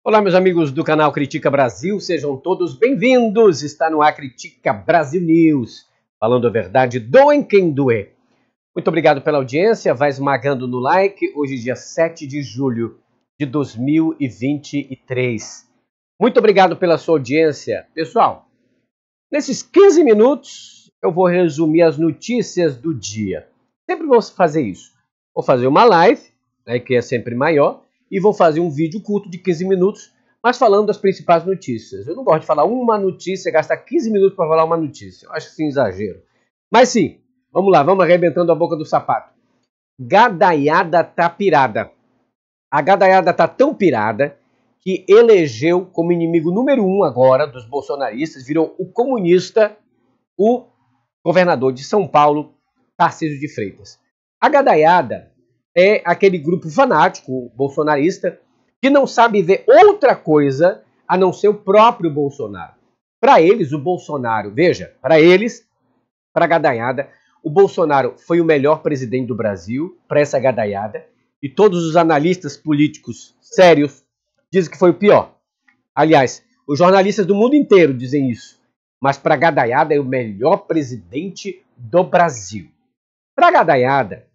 Olá, meus amigos do canal Critica Brasil, sejam todos bem-vindos. Está no ar Critica Brasil News, falando a verdade, doem quem doer. Muito obrigado pela audiência, vai esmagando no like. Hoje, dia 7 de julho de 2023. Muito obrigado pela sua audiência. Pessoal, nesses 15 minutos eu vou resumir as notícias do dia. Sempre vou fazer isso. Vou fazer uma live, que é sempre maior, e vou fazer um vídeo curto de 15 minutos, mas falando das principais notícias. Eu não gosto de falar uma notícia, gastar 15 minutos para falar uma notícia. Eu acho assim exagero. Mas sim, vamos lá, vamos arrebentando a boca do sapato. Gadaiada tá pirada. A gadaiada tá tão pirada que elegeu como inimigo número 1 agora dos bolsonaristas, virou o comunista, o governador de São Paulo, Tarcísio de Freitas. A gadaiada é aquele grupo fanático bolsonarista que não sabe ver outra coisa a não ser o próprio Bolsonaro. Para eles, o Bolsonaro, veja, para eles, para a gadaiada, o Bolsonaro foi o melhor presidente do Brasil, para essa gadaiada, e todos os analistas políticos sérios dizem que foi o pior. Aliás, os jornalistas do mundo inteiro dizem isso, mas para a gadaiada é o melhor presidente do Brasil. Para a gadaiada,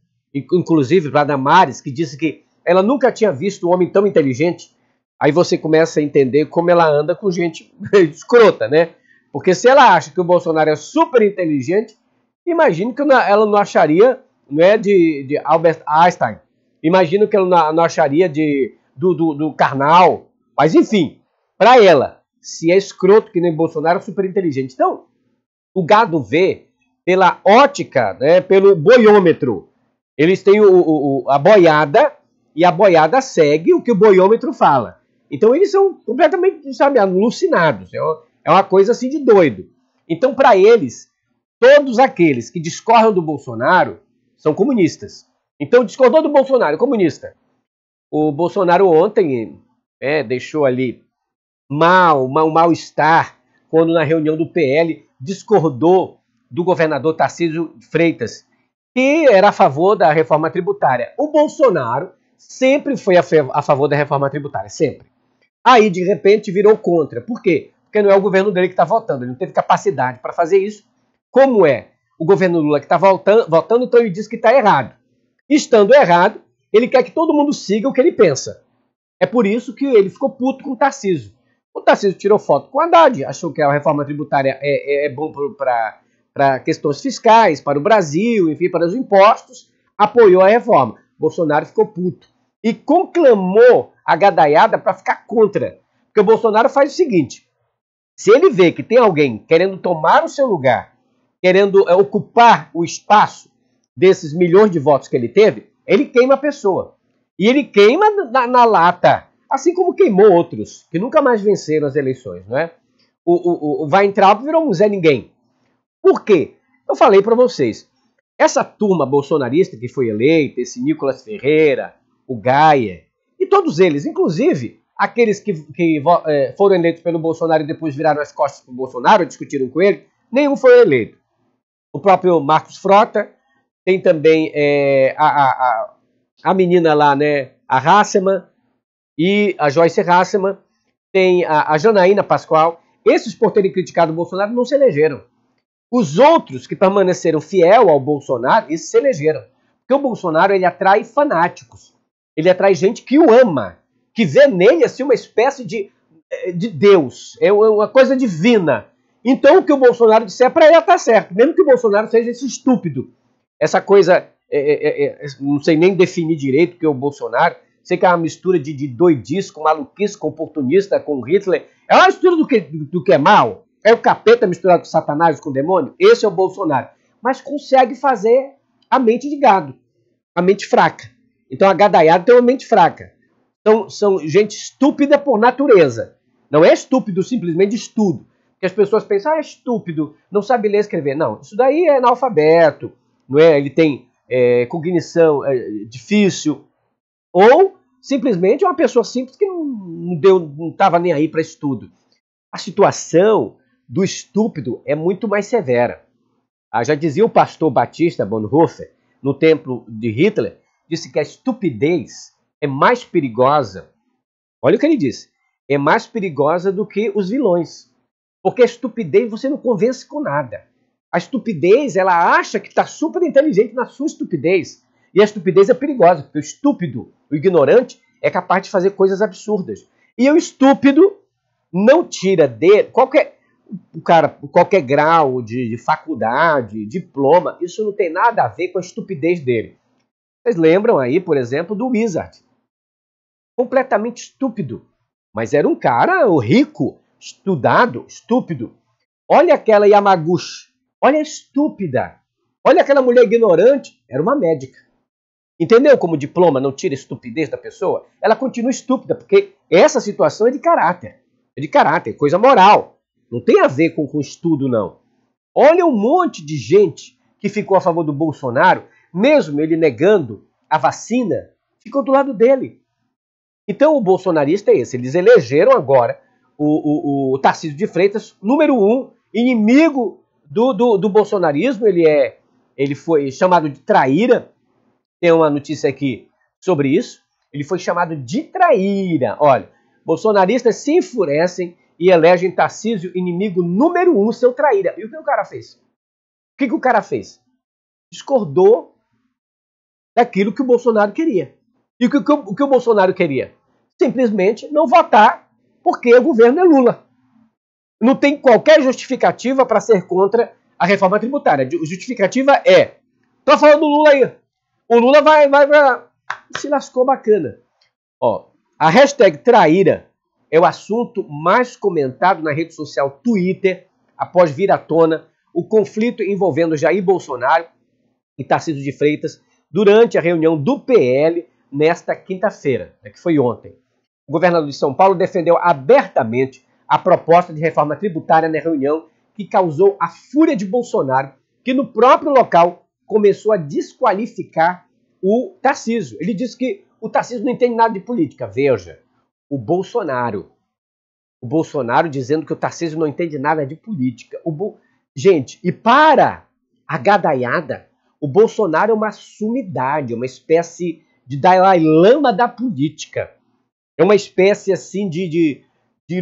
inclusive para a Damares, que disse que ela nunca tinha visto um homem tão inteligente, aí você começa a entender como ela anda com gente escrota, né? Porque se ela acha que o Bolsonaro é super inteligente, imagino que ela não acharia, não é, de Albert Einstein, imagino que ela não acharia do Karnal, mas enfim, para ela, se é escroto que nem Bolsonaro, é super inteligente. Então, o gado vê pela ótica, né, pelo boiômetro. Eles têm a boiada e a boiada segue o que o boiômetro fala. Então eles são completamente, sabe, alucinados. É uma coisa assim de doido. Então, para eles, todos aqueles que discordam do Bolsonaro são comunistas. Então, discordou do Bolsonaro, comunista. O Bolsonaro ontem deixou ali um mal-estar quando na reunião do PL discordou do governador Tarcísio Freitas, que era a favor da reforma tributária. O Bolsonaro sempre foi a favor da reforma tributária, sempre. Aí, de repente, virou contra. Por quê? Porque não é o governo dele que está votando, ele não teve capacidade para fazer isso. Como é o governo Lula que está votando, então ele diz que está errado. Estando errado, ele quer que todo mundo siga o que ele pensa. É por isso que ele ficou puto com o Tarcísio. O Tarcísio tirou foto com o Haddad, achou que a reforma tributária é bom para questões fiscais, para o Brasil, enfim, para os impostos, apoiou a reforma. Bolsonaro ficou puto e conclamou a gadaiada para ficar contra. Porque o Bolsonaro faz o seguinte, se ele vê que tem alguém querendo tomar o seu lugar, querendo ocupar o espaço desses milhões de votos que ele teve, ele queima a pessoa. E ele queima na lata, assim como queimou outros, que nunca mais venceram as eleições, não é? O Weintraub virou um Zé Ninguém. Por quê? Eu falei para vocês, essa turma bolsonarista que foi eleita, esse Nicolas Ferreira, o Gaia, e todos eles, inclusive aqueles que foram eleitos pelo Bolsonaro e depois viraram as costas para o Bolsonaro, discutiram com ele, nenhum foi eleito. O próprio Marcos Frota, tem também a menina lá, né, a Hasselmann e a Joyce Hasselmann, tem a Janaína Pascoal. Esses, por terem criticado o Bolsonaro, não se elegeram. Os outros que permaneceram fiel ao Bolsonaro, esses se elegeram. Porque o Bolsonaro, ele atrai fanáticos. Ele atrai gente que o ama, que vê nele assim, uma espécie de Deus. É uma coisa divina. Então, o que o Bolsonaro disser para ele está certo. Mesmo que o Bolsonaro seja esse estúpido. Essa coisa, não sei nem definir direito o que é o Bolsonaro. Sei que é uma mistura de doidice, com maluquice, com oportunista, com Hitler. É uma mistura do que é mal. É o capeta misturado com Satanás, com o demônio? Esse é o Bolsonaro. Mas consegue fazer a mente de gado. A mente fraca. Então a gadaiada tem uma mente fraca. Então são gente estúpida por natureza. Não é estúpido simplesmente de estudo. Porque as pessoas pensam, é estúpido, não sabe ler e escrever. Não, isso daí é analfabeto. Não é? Ele tem cognição difícil. Ou simplesmente é uma pessoa simples que não estava nem aí para estudo. A situação do estúpido é muito mais severa. Já dizia o pastor Batista Bonhoeffer, no templo de Hitler, disse que a estupidez é mais perigosa. Olha o que ele disse. é mais perigosa do que os vilões. Porque a estupidez você não convence com nada. A estupidez, ela acha que está super inteligente na sua estupidez. E a estupidez é perigosa, porque o estúpido, o ignorante, é capaz de fazer coisas absurdas. E o estúpido não tira dele qualquer grau de faculdade, diploma, isso não tem nada a ver com a estupidez dele. Vocês lembram aí, por exemplo, do Wizard. Completamente estúpido. Mas era um cara rico, estudado, estúpido. Olha aquela Yamaguchi. Olha a estúpida. Olha aquela mulher ignorante. Era uma médica. Entendeu como o diploma não tira a estupidez da pessoa? Ela continua estúpida, porque essa situação é de caráter. É de caráter, coisa moral. Não tem a ver com estudo, não. Olha um monte de gente que ficou a favor do Bolsonaro, mesmo ele negando a vacina, ficou do lado dele. Então o bolsonarista é esse. Eles elegeram agora o Tarcísio de Freitas, número 1, inimigo do bolsonarismo. Ele foi chamado de traíra. Tem uma notícia aqui sobre isso. Ele foi chamado de traíra. Olha, bolsonaristas se enfurecem e elegem Tarcísio inimigo número 1, seu traíra. E o que o cara fez? O que o cara fez? Discordou daquilo que o Bolsonaro queria. E o que o Bolsonaro queria? Simplesmente não votar porque o governo é Lula. Não tem qualquer justificativa para ser contra a reforma tributária. A justificativa é: tô falando do Lula aí. O Lula vai se lascou bacana. Ó, a hashtag traíra é o assunto mais comentado na rede social Twitter após vir à tona o conflito envolvendo Jair Bolsonaro e Tarcísio de Freitas durante a reunião do PL nesta quinta-feira, que foi ontem. O governador de São Paulo defendeu abertamente a proposta de reforma tributária na reunião que causou a fúria de Bolsonaro, que no próprio local começou a desqualificar o Tarcísio. Ele disse que o Tarcísio não entende nada de política. Veja, o Bolsonaro dizendo que o Tarcísio não entende nada de política. Gente, e para a gadaiada, o Bolsonaro é uma sumidade, uma espécie de Dalai Lama da política. É uma espécie assim de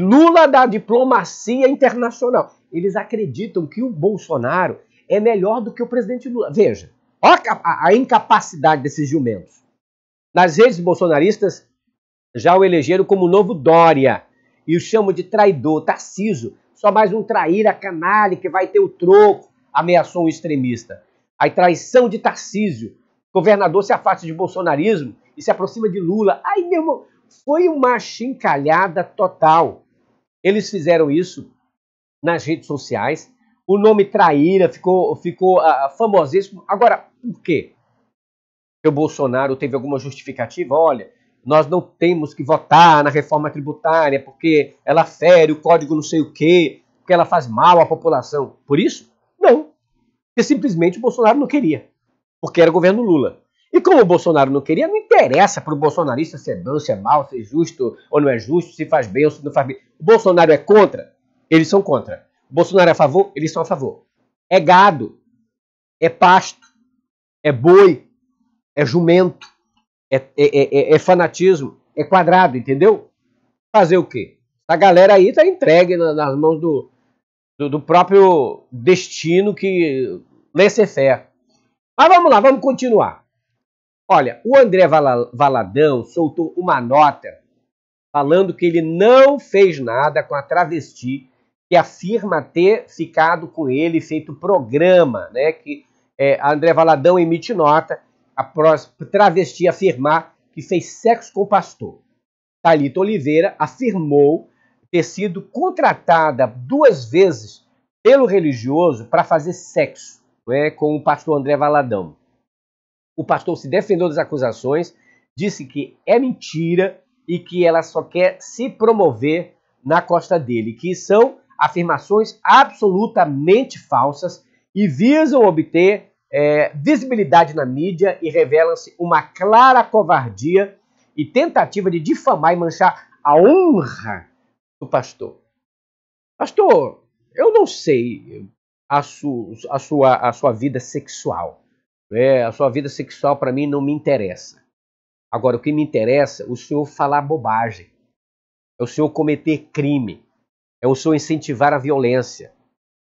Lula da diplomacia internacional. Eles acreditam que o Bolsonaro é melhor do que o presidente Lula. Veja, olha a incapacidade desses jumentos. Nas redes bolsonaristas já o elegeram como o novo Dória e o chamam de traidor. Tarcísio, só mais um traíra canalha que vai ter o troco, ameaçou um extremista. A traição de Tarcísio. O governador se afasta de bolsonarismo e se aproxima de Lula. Ai, meu irmão, foi uma chincalhada total. Eles fizeram isso nas redes sociais. O nome traíra ficou famosíssimo. Agora, por quê? Porque o Bolsonaro teve alguma justificativa? Olha, nós não temos que votar na reforma tributária porque ela fere o código não sei o quê, porque ela faz mal à população. Por isso? Não. Porque simplesmente o Bolsonaro não queria. Porque era o governo Lula. E como o Bolsonaro não queria, não interessa para o bolsonarista se é bom, se é mal, se é justo ou não é justo, se faz bem ou se não faz bem. O Bolsonaro é contra? Eles são contra. O Bolsonaro é a favor? Eles são a favor. É gado, é pasto, é boi, é jumento, é fanatismo, é quadrado, entendeu? Fazer o quê? A galera aí está entregue nas mãos do próprio destino que laissez-faire. Mas vamos lá, vamos continuar. Olha, o André Valadão soltou uma nota falando que ele não fez nada com a travesti que afirma ter ficado com ele, feito programa, né? Que a André Valadão emite nota após travesti afirmar que fez sexo com o pastor. Thalita Oliveira afirmou ter sido contratada 2 vezes pelo religioso para fazer sexo, né, com o pastor André Valadão. O pastor se defendeu das acusações, disse que é mentira e que ela só quer se promover na costa dele, que são afirmações absolutamente falsas e visam obter visibilidade na mídia e revelam-se uma clara covardia e tentativa de difamar e manchar a honra do pastor. Pastor, eu não sei a sua vida sexual. A sua vida sexual para mim não me interessa. Agora, o que me interessa é o senhor falar bobagem. é o senhor cometer crime, é o senhor incentivar a violência,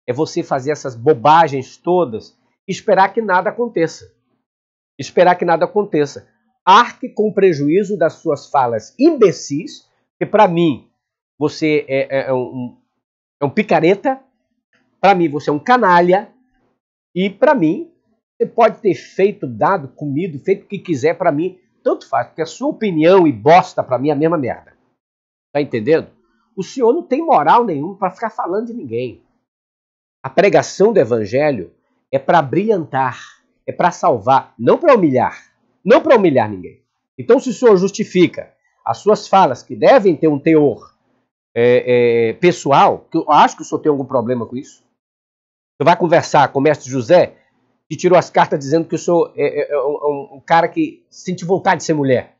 é você fazer essas bobagens todas e esperar que nada aconteça. Esperar que nada aconteça. Arque com o prejuízo das suas falas imbecis, que para mim você é um picareta, para mim você é um canalha, e para mim você pode ter feito, dado, comido, feito o que quiser, para mim tanto faz, porque a sua opinião e bosta para mim é a mesma merda. Tá entendendo? O senhor não tem moral nenhuma para ficar falando de ninguém. A pregação do evangelho é para brilhantar, é para salvar, não para humilhar. Não para humilhar ninguém. Então, se o senhor justifica as suas falas, que devem ter um teor pessoal, que eu acho que o senhor tem algum problema com isso, você vai conversar com o mestre José, que tirou as cartas dizendo que o senhor é um cara que sente vontade de ser mulher.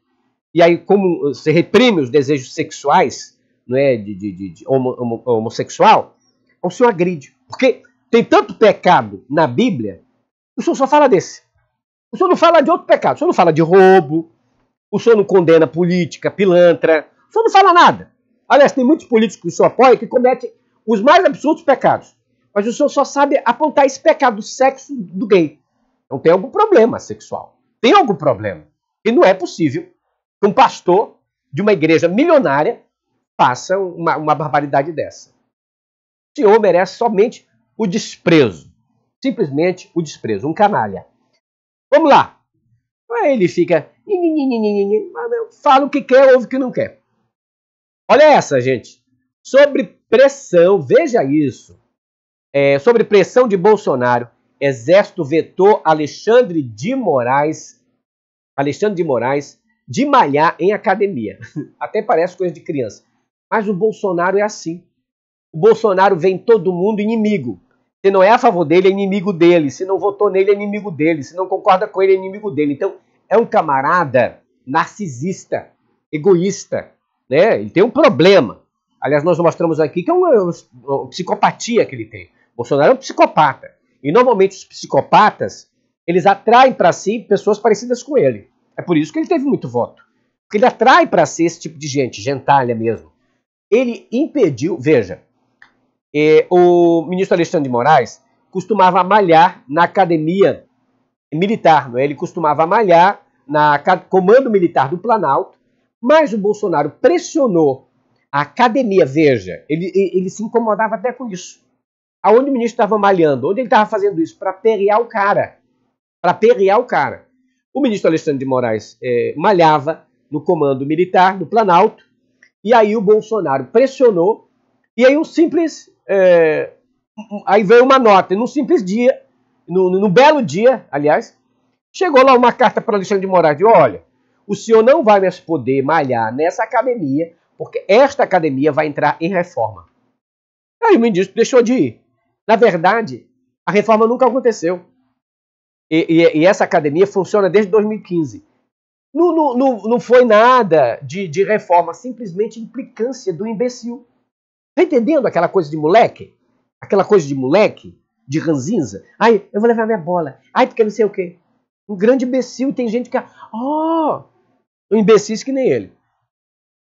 E aí, como você reprime os desejos sexuais, não é, de homossexual, o senhor agride. Porque tem tanto pecado na Bíblia, o senhor só fala desse. O senhor não fala de outro pecado. O senhor não fala de roubo, o senhor não condena política, pilantra, o senhor não fala nada. Aliás, tem muitos políticos que o senhor apoia que cometem os mais absurdos pecados. Mas o senhor só sabe apontar esse pecado do sexo do gay. Então tem algum problema sexual. Tem algum problema. E não é possível que um pastor de uma igreja milionária faça uma barbaridade dessa. O senhor merece somente o desprezo. Simplesmente o desprezo. Um canalha. Vamos lá. Aí ele fica... fala o que quer, ouve o que não quer. Olha essa, gente. Sobre pressão, veja isso. Sobre pressão de Bolsonaro, Exército vetou Alexandre de Moraes de malhar em academia. Até parece coisa de criança. Mas o Bolsonaro é assim. O Bolsonaro vê em todo mundo inimigo. Se não é a favor dele, é inimigo dele. Se não votou nele, é inimigo dele. Se não concorda com ele, é inimigo dele. Então, é um camarada narcisista, egoísta, né? Ele tem um problema. Aliás, nós mostramos aqui que é uma psicopatia que ele tem. Bolsonaro é um psicopata. E normalmente os psicopatas, eles atraem para si pessoas parecidas com ele. É por isso que ele teve muito voto. Porque ele atrai para si esse tipo de gente, gentalha mesmo. Ele impediu, veja, o ministro Alexandre de Moraes costumava malhar na academia militar, não é? Ele costumava malhar na Comando Militar do Planalto, mas o Bolsonaro pressionou a academia, veja, ele se incomodava até com isso. Aonde o ministro estava malhando? Onde ele estava fazendo isso? Para perrear o cara. Para perrear o cara. O ministro Alexandre de Moraes malhava no Comando Militar do Planalto, e aí o Bolsonaro pressionou, e aí aí veio uma nota, num simples dia, no belo dia, aliás, chegou lá uma carta para Alexandre de Moraes, de olha, o senhor não vai mais poder malhar nessa academia, porque esta academia vai entrar em reforma. Aí o ministro deixou de ir. Na verdade, a reforma nunca aconteceu. E essa academia funciona desde 2015. Não foi nada de reforma, simplesmente implicância do imbecil. Tá entendendo aquela coisa de moleque? Aquela coisa de moleque, de ranzinza? Ai, eu vou levar minha bola. Ai, porque não sei o quê. Um grande imbecil, tem gente que... um imbecil que nem ele.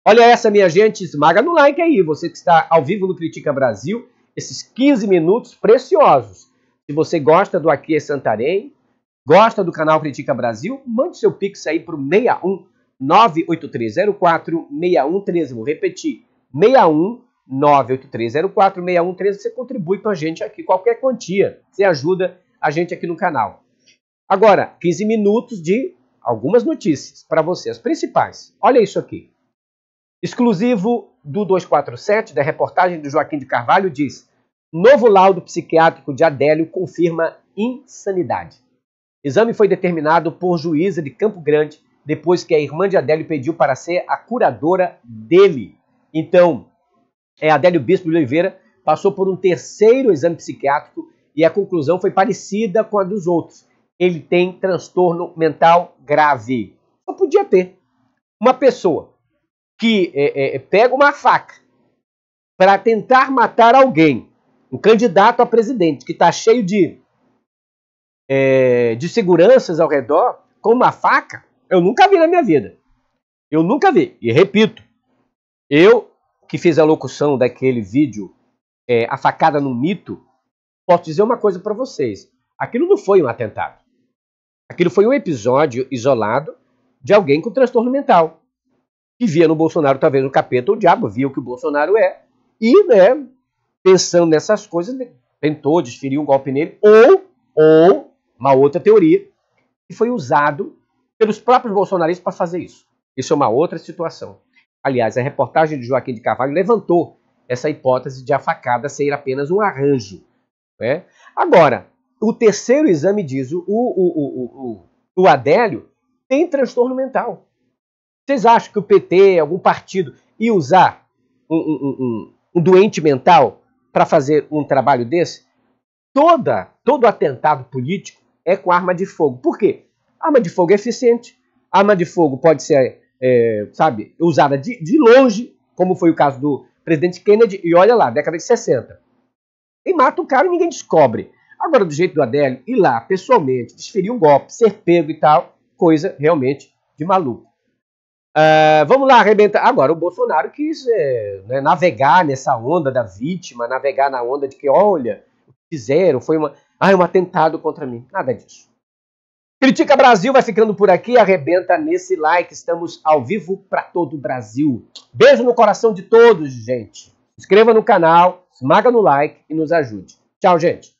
Olha essa, minha gente, esmaga no like aí. Você que está ao vivo no Critica Brasil, esses 15 minutos preciosos. Se você gosta do Aqui é Santarém, gosta do canal Critica Brasil, mande seu pix aí para o 61 98304 6113. Vou repetir, 61 98304 6113. Você contribui com a gente aqui, qualquer quantia. Você ajuda a gente aqui no canal. Agora, 15 minutos de algumas notícias para você, as principais. Olha isso aqui. Exclusivo do 247, da reportagem do Joaquim de Carvalho, diz: novo laudo psiquiátrico de Adélio confirma insanidade. Exame foi determinado por juíza de Campo Grande depois que a irmã de Adélio pediu para ser a curadora dele. Então, Adélio Bispo de Oliveira passou por um terceiro exame psiquiátrico e a conclusão foi parecida com a dos outros. Ele tem transtorno mental grave. Só podia ter. Uma pessoa que pega uma faca para tentar matar alguém, um candidato a presidente que está cheio de seguranças ao redor, com uma faca, eu nunca vi na minha vida. Eu nunca vi. E repito, eu que fez a locução daquele vídeo, A Facada no Mito, posso dizer uma coisa para vocês. Aquilo não foi um atentado. Aquilo foi um episódio isolado de alguém com transtorno mental, que via no Bolsonaro talvez o capeta ou o diabo, via o que o Bolsonaro é, e, né, pensando nessas coisas, tentou desferir um golpe nele, ou uma outra teoria, que foi usado pelos próprios bolsonaristas para fazer isso. Isso é uma outra situação. Aliás, a reportagem de Joaquim de Carvalho levantou essa hipótese de a facada ser apenas um arranjo, né? Agora, o terceiro exame diz o Adélio tem transtorno mental. Vocês acham que o PT, algum partido, ia usar um doente mental para fazer um trabalho desse? Todo atentado político é com arma de fogo. Por quê? Arma de fogo é eficiente. Arma de fogo pode ser, usada de longe, como foi o caso do presidente Kennedy, e olha lá, década de 60. E mata o cara e ninguém descobre. Agora, do jeito do Adélio, ir lá pessoalmente, desferir um golpe, ser pego e tal, coisa realmente de maluco. Vamos lá, arrebentar. Agora, o Bolsonaro quis navegar nessa onda da vítima, navegar na onda de que, olha, o que fizeram foi um atentado contra mim. Nada disso. Critica Brasil vai ficando por aqui, arrebenta nesse like, estamos ao vivo para todo o Brasil. Beijo no coração de todos, gente. Se inscreva no canal, esmaga no like e nos ajude. Tchau, gente.